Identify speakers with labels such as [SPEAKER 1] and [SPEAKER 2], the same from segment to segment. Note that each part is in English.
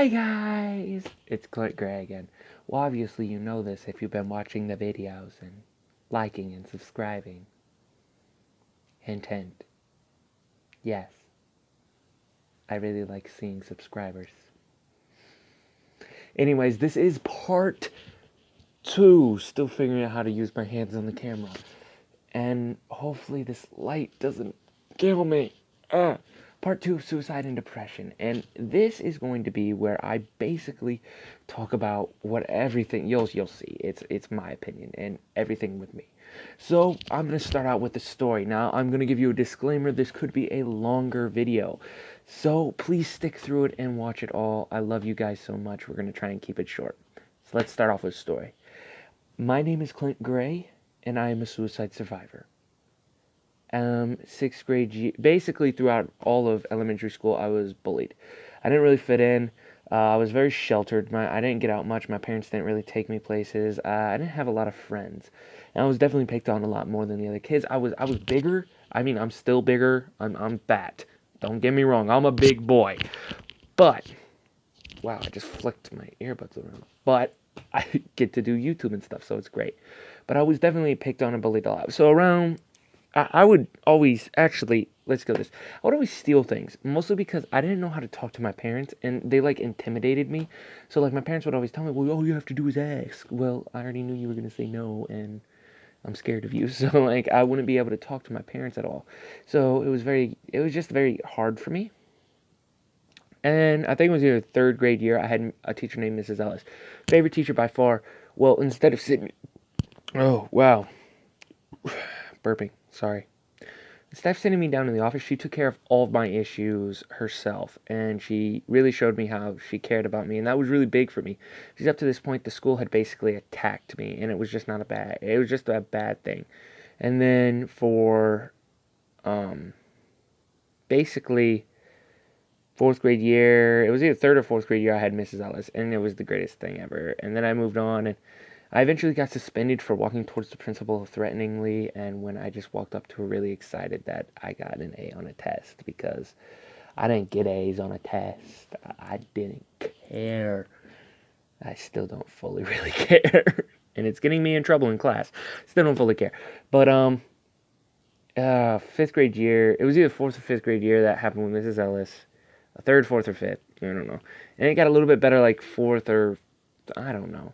[SPEAKER 1] Hi guys! It's Clint Gray again. Well, obviously you know this if you've been watching the videos and liking and subscribing. Hint hint. Yes, I really like seeing subscribers. Anyways, this is part 2. Still figuring out how to use my hands on the camera. And hopefully this light doesn't kill me. Part 2 of suicide and depression. And this is going to be where I basically talk about what everything you'll see. It's my opinion and everything with me. So I'm going to start out with the story. Now I'm going to give you a disclaimer. This could be a longer video. So please stick through it and watch it all. I love you guys so much. We're going to try and keep it short. So let's start off with the story. My name is Clint Gray, and I am a suicide survivor. 6th grade, basically throughout all of elementary school, I was bullied. I didn't really fit in. I was very sheltered. I didn't get out much. My parents didn't really take me places. I didn't have a lot of friends. And I was definitely picked on a lot more than the other kids. I was bigger. I mean, I'm still bigger. I'm fat. Don't get me wrong. I'm a big boy. But, wow, I just flicked my earbuds around. But I get to do YouTube and stuff, so it's great. But I was definitely picked on and bullied a lot. So around, I would always, actually, let's go this. I would always steal things, mostly because I didn't know how to talk to my parents, and they, intimidated me. So, my parents would always tell me, well, all you have to do is ask. Well, I already knew you were going to say no, and I'm scared of you. So, I wouldn't be able to talk to my parents at all. So, it was just very hard for me. And I think it was either 3rd grade year, I had a teacher named Mrs. Ellis. Favorite teacher by far. Well, instead of sitting... Oh, wow. Burping. Sorry. Instead of sitting me down in the office, she took care of all of my issues herself. And she really showed me how she cared about me. And that was really big for me. Because up to this point, the school had basically attacked me. And it was just not it was just a bad thing. And then for, basically... 4th grade year, it was either 3rd or 4th grade year, I had Mrs. Ellis, and it was the greatest thing ever. And then I moved on, and I eventually got suspended for walking towards the principal threateningly, and when I just walked up to her really excited that I got an A on a test, because I didn't get A's on a test. I didn't care. I still don't fully really care. And it's getting me in trouble in class. Still don't fully care. But, 5th grade year, it was either 4th or 5th grade year that happened with Mrs. Ellis. 3rd, 4th, or 5th. I don't know. And it got a little bit better 4th or... I don't know.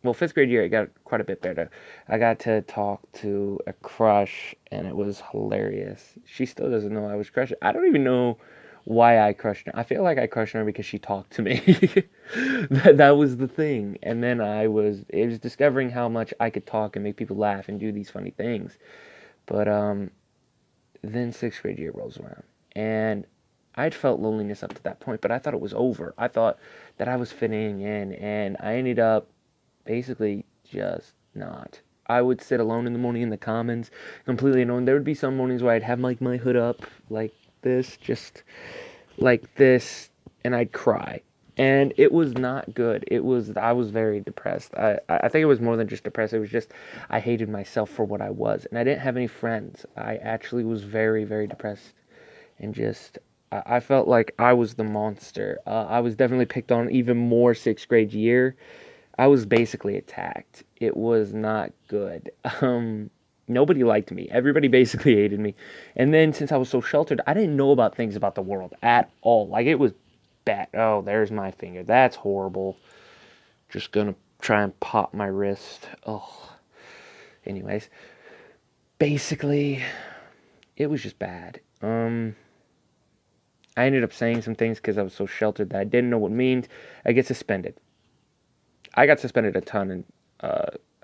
[SPEAKER 1] Well, 5th grade year, it got quite a bit better. I got to talk to a crush, and it was hilarious. She still doesn't know I was crushing. I don't even know why I crushed her. I feel like I crushed her because she talked to me. that was the thing. And then it was discovering how much I could talk and make people laugh and do these funny things. But, then 6th grade year rolls around. And I'd felt loneliness up to that point, but I thought it was over. I thought that I was fitting in, and I ended up basically just not. I would sit alone in the morning in the commons, completely alone. There would be some mornings where I'd have my hood up like this, just like this, and I'd cry. And it was not good. I was very depressed. I think it was more than just depressed. It was just, I hated myself for what I was. And I didn't have any friends. I actually was very, very depressed. And just, I felt like I was the monster. I was definitely picked on even more 6th grade year. I was basically attacked. It was not good. Nobody liked me. Everybody basically hated me. And then since I was so sheltered, I didn't know about things about the world at all. It was bad. Oh, there's my finger. That's horrible. Just gonna try and pop my wrist. Oh. Anyways. Basically, it was just bad. I ended up saying some things because I was so sheltered that I didn't know what it means. I get suspended. I got suspended a ton in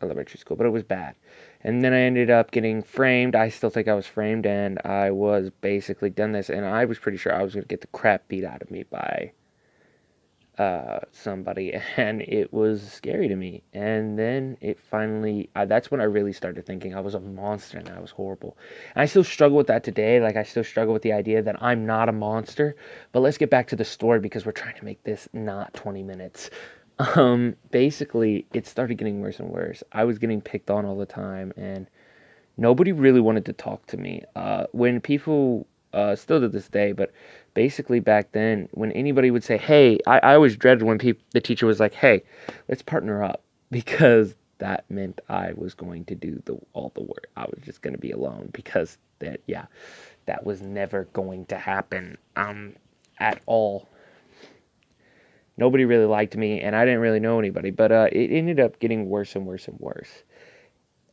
[SPEAKER 1] elementary school, but it was bad. And then I ended up getting framed. I still think I was framed, and I was basically done this, and I was pretty sure I was going to get the crap beat out of me by somebody, and it was scary to me. And then it finally, that's when I really started thinking I was a monster and I was horrible. And I still struggle with that today. I still struggle with the idea that I'm not a monster. But let's get back to the story because we're trying to make this not 20 minutes. Basically, it started getting worse and worse. I was getting picked on all the time, and nobody really wanted to talk to me. When people, still to this day, but basically back then, when anybody would say, hey, I always dreaded when the teacher was like, hey, let's partner up, because that meant I was going to do all the work. I was just going to be alone, because that was never going to happen at all. Nobody really liked me, and I didn't really know anybody, but it ended up getting worse and worse and worse.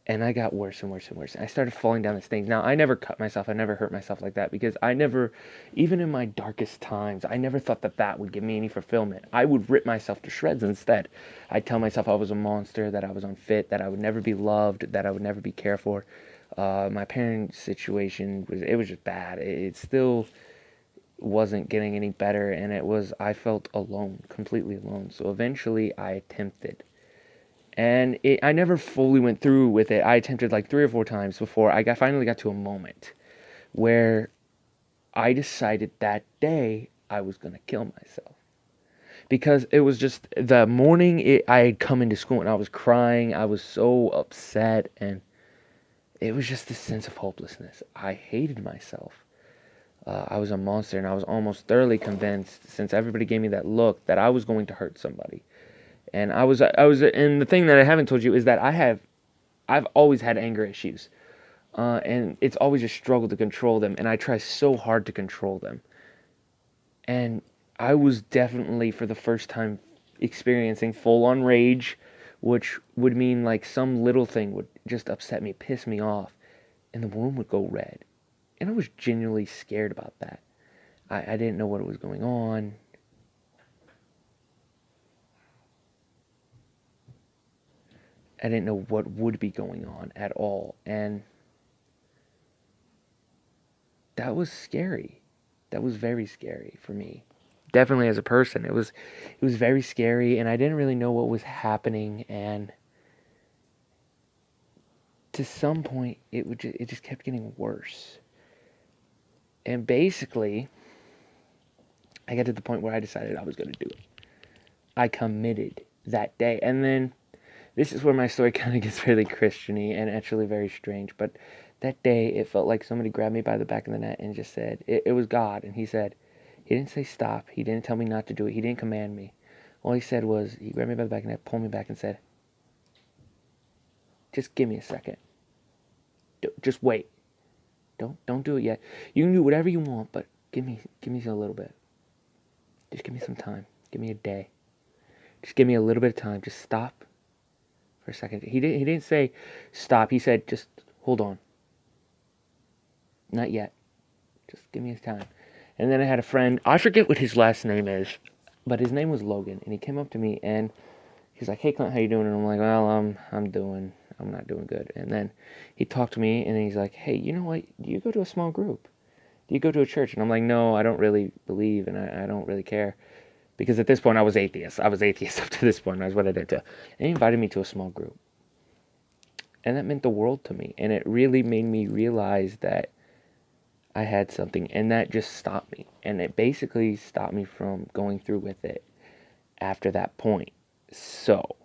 [SPEAKER 1] And I got worse and worse and worse. And I started falling down these things. Now, I never cut myself. I never hurt myself like that, because I never, even in my darkest times, I never thought that would give me any fulfillment. I would rip myself to shreds instead. I'd tell myself I was a monster, that I was unfit, that I would never be loved, that I would never be cared for. My parents' situation was just bad. It still wasn't getting any better, and I felt alone, completely alone. So eventually I attempted. And I never fully went through with it. I attempted like 3 or 4 times before finally got to a moment where I decided that day I was going to kill myself. Because it was just the morning I had come into school and I was crying. I was so upset, and it was just this sense of hopelessness. I hated myself. I was a monster, and I was almost thoroughly convinced, since everybody gave me that look, that I was going to hurt somebody. And and the thing that I haven't told you is that I've always had anger issues. And it's always a struggle to control them, and I try so hard to control them. And I was definitely, for the first time, experiencing full-on rage, which would mean like some little thing would just upset me, piss me off, and the room would go red. And I was genuinely scared about that. I didn't know what was going on. I didn't know what would be going on at all. And that was scary. That was very scary for me. Definitely as a person. It was very scary, and I didn't really know what was happening, and to some point it just kept getting worse. And basically I got to the point where I decided I was going to do it. I committed that day. And then this is where my story kind of gets really Christian-y and actually very strange. But that day, it felt like somebody grabbed me by the back of the neck and just said, it was God. And he didn't say stop. He didn't tell me not to do it. He didn't command me. All he said was, he grabbed me by the back of the neck, pulled me back, and said, just give me a second. Just wait. Don't do it yet. You can do whatever you want, but give me a little bit. Just give me some time. Give me a day. Just give me a little bit of time. Just stop for a second. He didn't say stop. He said just hold on. Not yet. Just give me his time. And then I had a friend. I forget what his last name is, but his name was Logan. And he came up to me and he's like, "Hey Clint, how you doing?" And I'm like, "Well, I'm not doing good." And then he talked to me and he's like, "Hey, you know what? Do you go to a small group? Do you go to a church?" And I'm like, "No, I don't really believe, and I don't really care." Because at this point, I was atheist. I was atheist up to this point. That's what I did. And he invited me to a small group. And that meant the world to me. And it really made me realize that I had something. And that just stopped me. And it basically stopped me from going through with it after that point. So,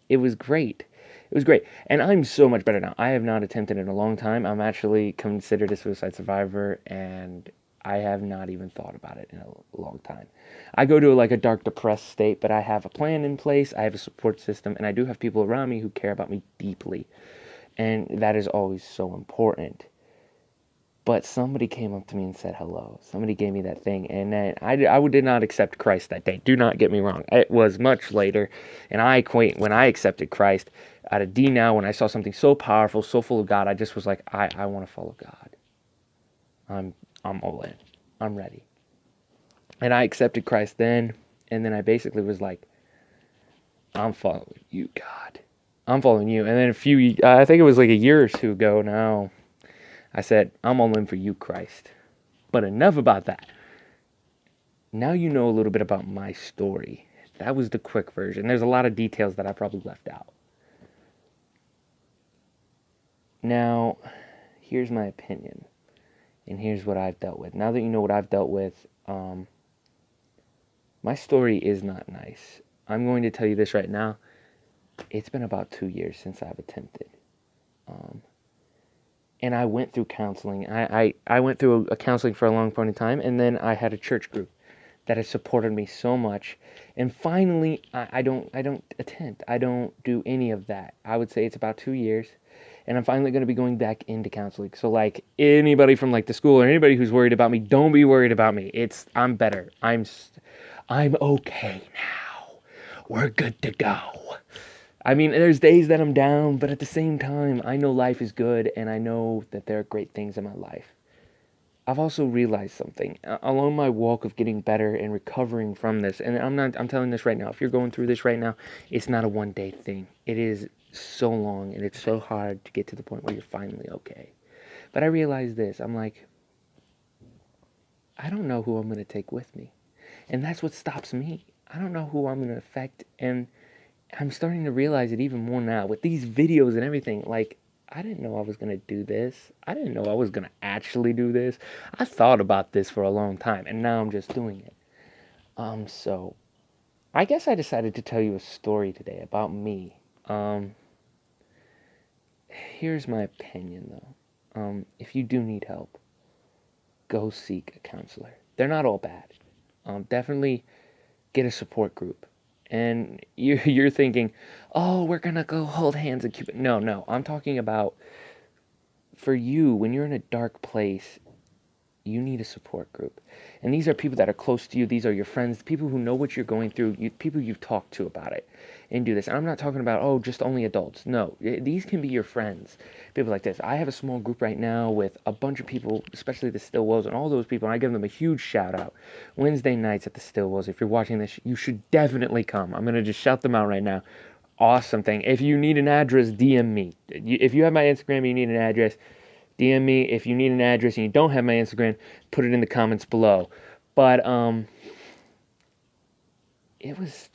[SPEAKER 1] it was great. It was great. And I'm so much better now. I have not attempted in a long time. I'm actually considered a suicide survivor, and I have not even thought about it in a long time. I go to like a dark, depressed state, but I have a plan in place. I have a support system, and I do have people around me who care about me deeply. And that is always so important. But somebody came up to me and said hello. Somebody gave me that thing, and then I did not accept Christ that day. Do not get me wrong. It was much later, and when I accepted Christ out of D now, when I saw something so powerful, so full of God, I just was like, I want to follow God. I'm all in. I'm ready. And I accepted Christ then, and then I basically was like, I'm following you, God. I'm following you. And then I think it was like a year or 2 ago now, I said, I'm all in for you, Christ. But enough about that. Now you know a little bit about my story. That was the quick version. There's a lot of details that I probably left out. Now, here's my opinion. And here's what I've dealt with. Now that you know what I've dealt with, my story is not nice. I'm going to tell you this right now. It's been about 2 years since I've attempted. and I went through counseling. I went through a counseling for a long point in time, and then I had a church group that has supported me so much. And finally, I don't attend. I don't do any of that. I would say it's about 2 years, and I'm finally going to be going back into counseling. So like anybody from like the school or anybody who's worried about me, don't be worried about me. I'm better. I'm okay now. We're good to go. I mean, there's days that I'm down, but at the same time, I know life is good, and I know that there are great things in my life. I've also realized something along my walk of getting better and recovering from this. And I'm telling this right now. If you're going through this right now, it's not a one day thing. It is so long and it's so hard to get to the point where you're finally okay. But I realized this. I'm like, I don't know who I'm going to take with me. And that's what stops me. I don't know who I'm going to affect. And I'm starting to realize it even more now with these videos and everything. Like, I didn't know I was going to do this. I didn't know I was going to actually do this. I thought about this for a long time, and now I'm just doing it. So I guess I decided to tell you a story today about me. Here's my opinion, though. If you do need help, go seek a counselor. They're not all bad. Definitely get a support group. And you're thinking, oh, we're going to go hold hands and keep it. No, no. I'm talking about for you, when you're in a dark place, you need a support group. And these are people that are close to you. These are your friends, people who know what you're going through, people you've talked to about it and do this. And I'm not talking about, oh, just only adults. No, these can be your friends. People like this. I have a small group right now with a bunch of people, especially the Stillwells and all those people. And I give them a huge shout out. Wednesday nights at the Stillwells. If you're watching this, you should definitely come. I'm going to just shout them out right now. Awesome thing. If you need an address, DM me. If you have my Instagram and you need an address, DM me. If you need an address and you don't have my Instagram, put it in the comments below. But it was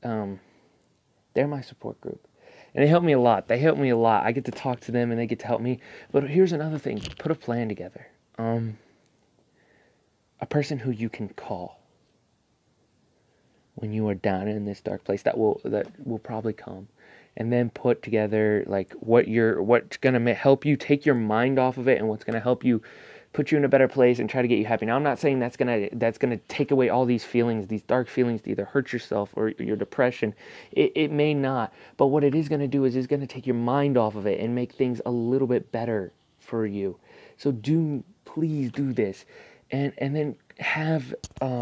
[SPEAKER 1] they're my support group, and they help me a lot. They help me a lot. I get to talk to them, and they get to help me. But here's another thing: put a plan together. A person who you can call when you are down in this dark place that will probably come, and then put together like what's gonna help you take your mind off of it, and what's gonna help you put you in a better place and try to get you happy. Now, I'm not saying that's gonna take away all these feelings, these dark feelings, to either hurt yourself or your depression. It may not, but what it is gonna do is it's gonna take your mind off of it and make things a little bit better for you. So please do this, and then have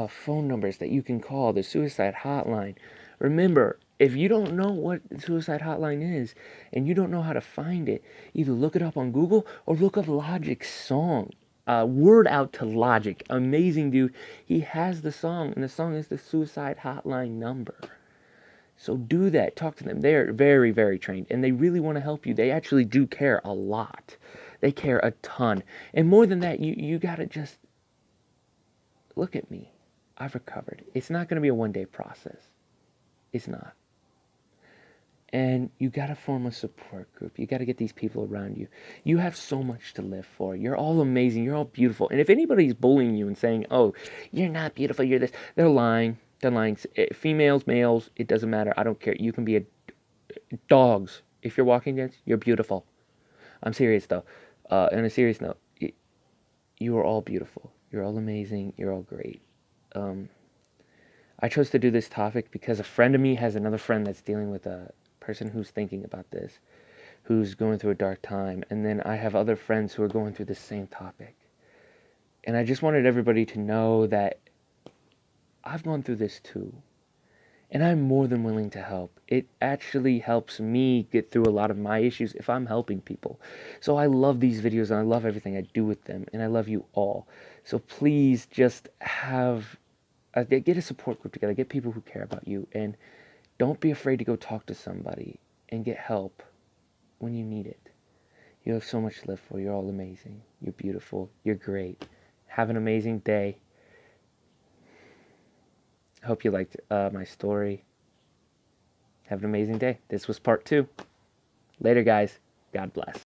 [SPEAKER 1] phone numbers that you can call, the suicide hotline. Remember, if you don't know what the suicide hotline is and you don't know how to find it, either look it up on Google or look up Logic's song. Word out to Logic. Amazing dude. He has the song, and the song is the suicide hotline number. So do that. Talk to them. They're very, very trained, and they really want to help you. They actually do care a lot. They care a ton. And more than that, you got to just look at me. I've recovered. It's not going to be a one-day process. It's not. And you got to form a support group. You got to get these people around you. You have so much to live for. You're all amazing. You're all beautiful. And if anybody's bullying you and saying, oh, you're not beautiful, you're this, they're lying. They're lying. Females, males, it doesn't matter. I don't care. You can be dogs. If you're walking dance, you're beautiful. I'm serious, though. On a serious note, you are all beautiful. You're all amazing. You're all great. I chose to do this topic because a friend of me has another friend that's dealing with a person who's thinking about this, who's going through a dark time, and then I have other friends who are going through the same topic. And I just wanted everybody to know that I've gone through this too, and I'm more than willing to help. It actually helps me get through a lot of my issues if I'm helping people. So I love these videos, and I love everything I do with them, and I love you all. So please just get a support group together, get people who care about you, and don't be afraid to go talk to somebody and get help when you need it. You have so much to live for. You're all amazing. You're beautiful. You're great. Have an amazing day. I hope you liked my story. Have an amazing day. This was part 2. Later, guys. God bless.